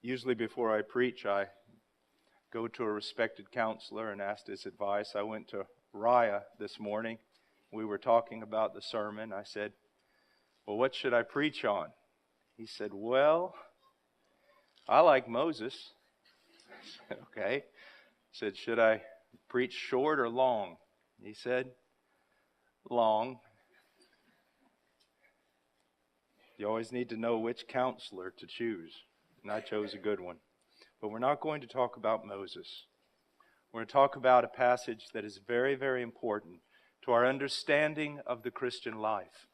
Usually before I preach, I go to a respected counselor and ask his advice. I went to Raya this morning. We were talking about the sermon. I said, well, what should I preach on? He said, well, I like Moses. I said, okay. I said, should I preach short or long? He said, long. You always need to know which counselor to choose. And I chose a good one. But we're not going to talk about Moses. We're going to talk about a passage that is very, very important to our understanding of the Christian life.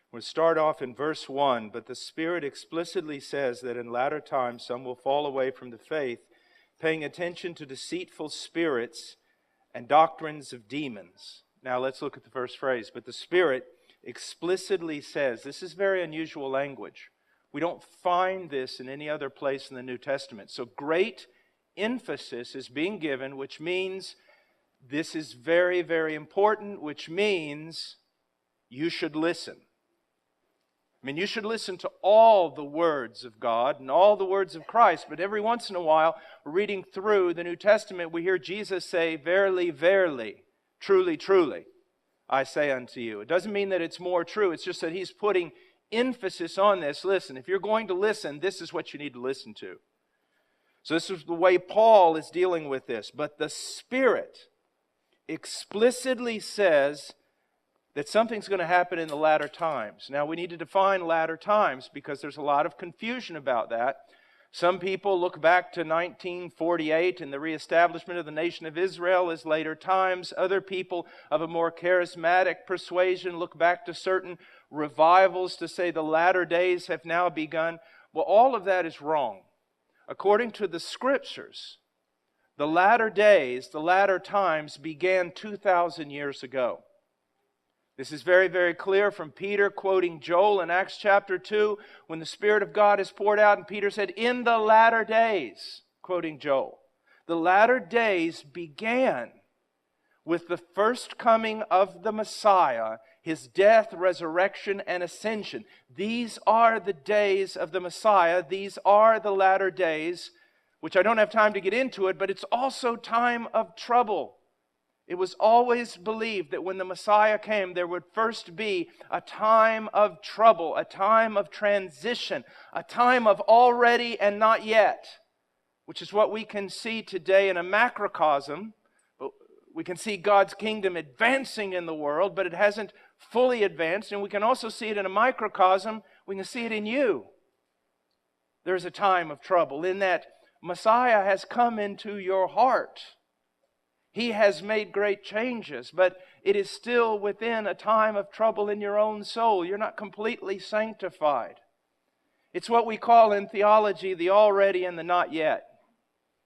We'll start off in verse 1. But the Spirit explicitly says that in latter times some will fall away from the faith, paying attention to deceitful spirits and doctrines of demons. Now let's look at the first phrase. But the Spirit explicitly says, this is very unusual language. We don't find this in any other place in the New Testament. So great emphasis is being given, which means this is very, very important, which means you should listen. I mean, you should listen to all the words of God and all the words of Christ, but every once in a while, reading through the New Testament, we hear Jesus say, verily, verily, truly, truly, I say unto you. It doesn't mean that it's more true. It's just that He's putting emphasis on this. Listen, if you're going to listen, this is what you need to listen to. So this is the way Paul is dealing with this. But the Spirit explicitly says that something's going to happen in the latter times. Now we need to define latter times because there's a lot of confusion about that. Some people look back to 1948 and the reestablishment of the nation of Israel as later times. Other people of a more charismatic persuasion look back to certain revivals to say the latter days have now begun. Well, all of that is wrong. According to the Scriptures, the latter days, the latter times began 2,000 years ago. This is very, very clear from Peter quoting Joel in Acts chapter 2 when the Spirit of God is poured out. And Peter said, in the latter days, quoting Joel. The latter days began with the first coming of the Messiah, His death, resurrection, and ascension. These are the days of the Messiah. These are the latter days, which I don't have time to get into it, but it's also time of trouble. It was always believed that when the Messiah came, there would first be a time of trouble, a time of transition, a time of already and not yet, which is what we can see today in a macrocosm. We can see God's kingdom advancing in the world, but it hasn't fully advanced. And we can also see it in a microcosm. We can see it in you. There's a time of trouble in that Messiah has come into your heart. He has made great changes, but it is still within a time of trouble in your own soul. You're not completely sanctified. It's what we call in theology the already and the not yet.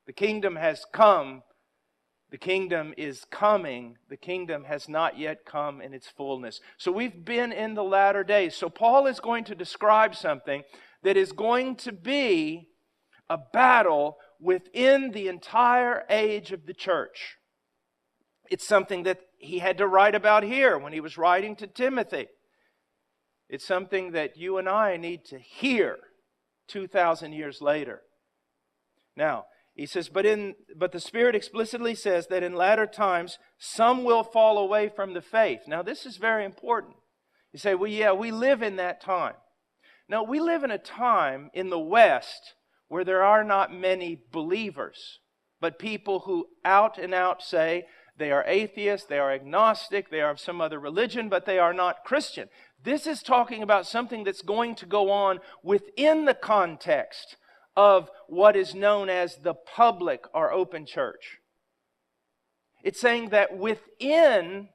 The kingdom has come. The kingdom is coming. The kingdom has not yet come in its fullness. So we've been in the latter days. So Paul is going to describe something that is going to be a battle within the entire age of the church. It's something that he had to write about here when he was writing to Timothy. It's something that you and I need to hear 2,000 years later. Now, he says, but the Spirit explicitly says that in latter times some will fall away from the faith. Now, this is very important. You say, well, yeah, we live in that time. No, we live in a time in the West where there are not many believers, but people who out and out say, they are atheists, they are agnostic, they are of some other religion, but they are not Christian. This is talking about something that's going to go on within the context of what is known as the public or open church. It's saying that within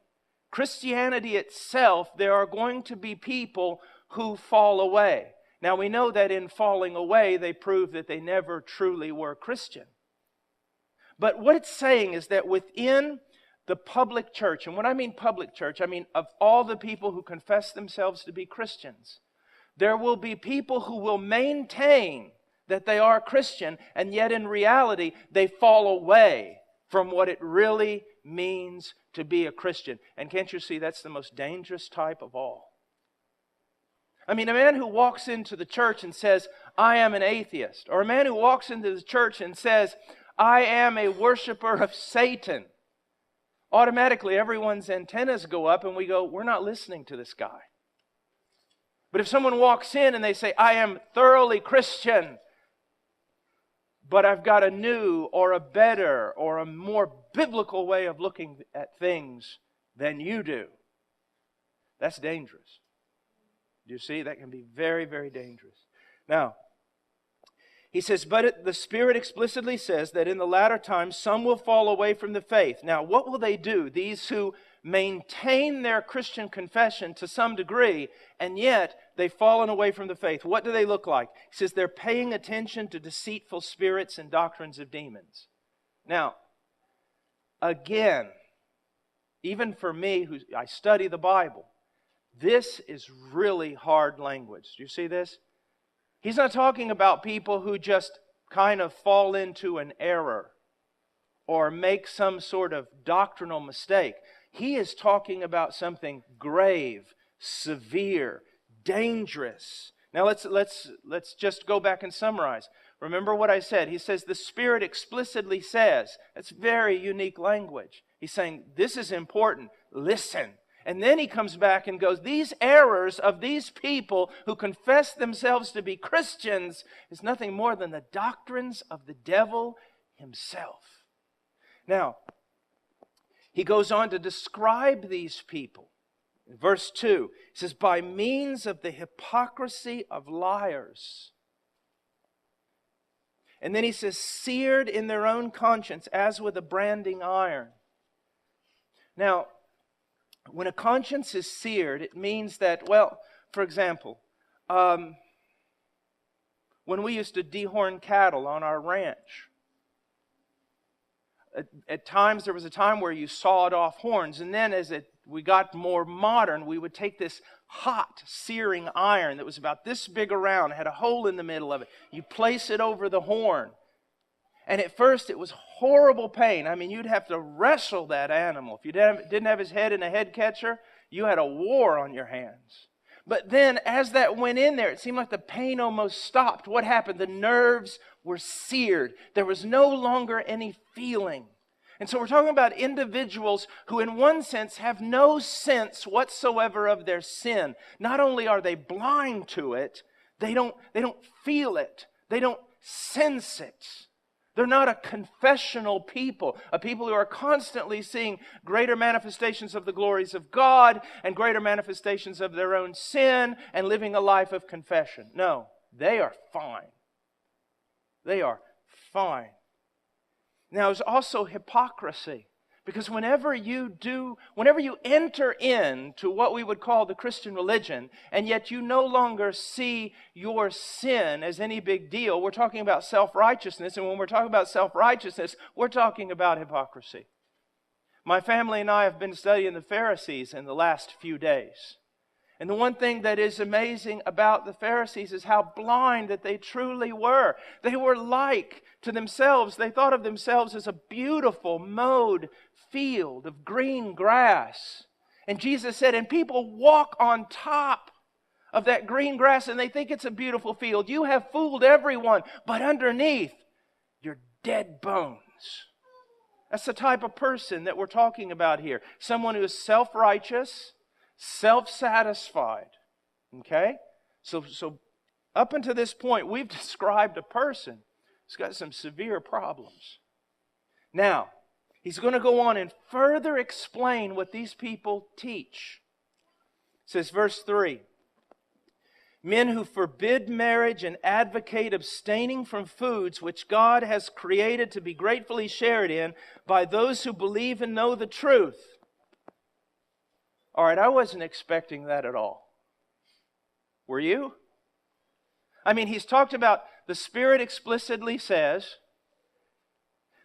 Christianity itself, there are going to be people who fall away. Now we know that in falling away, they prove that they never truly were Christian. But what it's saying is that within the public church, and when I mean public church, I mean of all the people who confess themselves to be Christians, there will be people who will maintain that they are Christian, and yet in reality, they fall away from what it really means to be a Christian. And can't you see that's the most dangerous type of all? I mean, a man who walks into the church and says, I am an atheist. Or a man who walks into the church and says, I am a worshiper of Satan. Automatically, everyone's antennas go up and we go, we're not listening to this guy. But if someone walks in and they say, I am thoroughly Christian, but I've got a new or a better or a more biblical way of looking at things than you do, that's dangerous. Do you see? That can be very, very dangerous. Now, he says, but the Spirit explicitly says that in the latter times some will fall away from the faith. Now, what will they do? These who maintain their Christian confession to some degree, and yet they've fallen away from the faith. What do they look like? He says they're paying attention to deceitful spirits and doctrines of demons. Now, again, even for me, who I study the Bible, this is really hard language. Do you see this? He's not talking about people who just kind of fall into an error or make some sort of doctrinal mistake. He is talking about something grave, severe, dangerous. Now let's just go back and summarize. Remember what I said. He says the Spirit explicitly says. That's very unique language. He's saying this is important. Listen. And then he comes back and goes, these errors of these people who confess themselves to be Christians is nothing more than the doctrines of the devil himself. Now, he goes on to describe these people. In verse 2, he says, by means of the hypocrisy of liars. And then he says, seared in their own conscience as with a branding iron. Now, when a conscience is seared, it means that, well, for example, when we used to dehorn cattle on our ranch, at times there was a time where you sawed off horns, and then as we got more modern, we would take this hot, searing iron that was about this big around, had a hole in the middle of it. You place it over the horn. And at first it was horrible pain. I mean, you'd have to wrestle that animal. If you didn't have his head in a head catcher, you had a war on your hands. But then as that went in there, it seemed like the pain almost stopped. What happened? The nerves were seared. There was no longer any feeling. And so we're talking about individuals who in one sense have no sense whatsoever of their sin. Not only are they blind to it, they don't feel it. They don't sense it. They're not a confessional people, a people who are constantly seeing greater manifestations of the glories of God and greater manifestations of their own sin and living a life of confession. No, they are fine. They are fine. Now, there's also hypocrisy. Because whenever you enter into what we would call the Christian religion, and yet you no longer see your sin as any big deal, we're talking about self-righteousness. And when we're talking about self-righteousness, we're talking about hypocrisy. My family and I have been studying the Pharisees in the last few days. And the one thing that is amazing about the Pharisees is how blind that they truly were. They were like to themselves. They thought of themselves as a beautiful mowed field of green grass. And Jesus said, and people walk on top of that green grass and they think it's a beautiful field. You have fooled everyone, but underneath, you're dead bones. That's the type of person that we're talking about here. Someone who is self-righteous, self-satisfied. Okay? So up until this point, we've described a person who's got some severe problems. Now, he's going to go on and further explain what these people teach. It says, verse 3, men who forbid marriage and advocate abstaining from foods which God has created to be gratefully shared in by those who believe and know the truth. All right, I wasn't expecting that at all. Were you? I mean, he's talked about the Spirit explicitly says.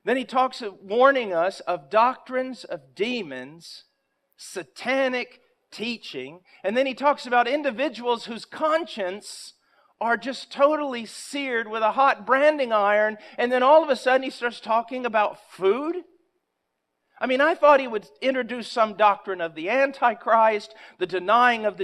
Then he talks of warning us of doctrines of demons, satanic teaching. And then he talks about individuals whose conscience are just totally seared with a hot branding iron. And then all of a sudden he starts talking about food. I mean, I thought he would introduce some doctrine of the Antichrist, the denying of the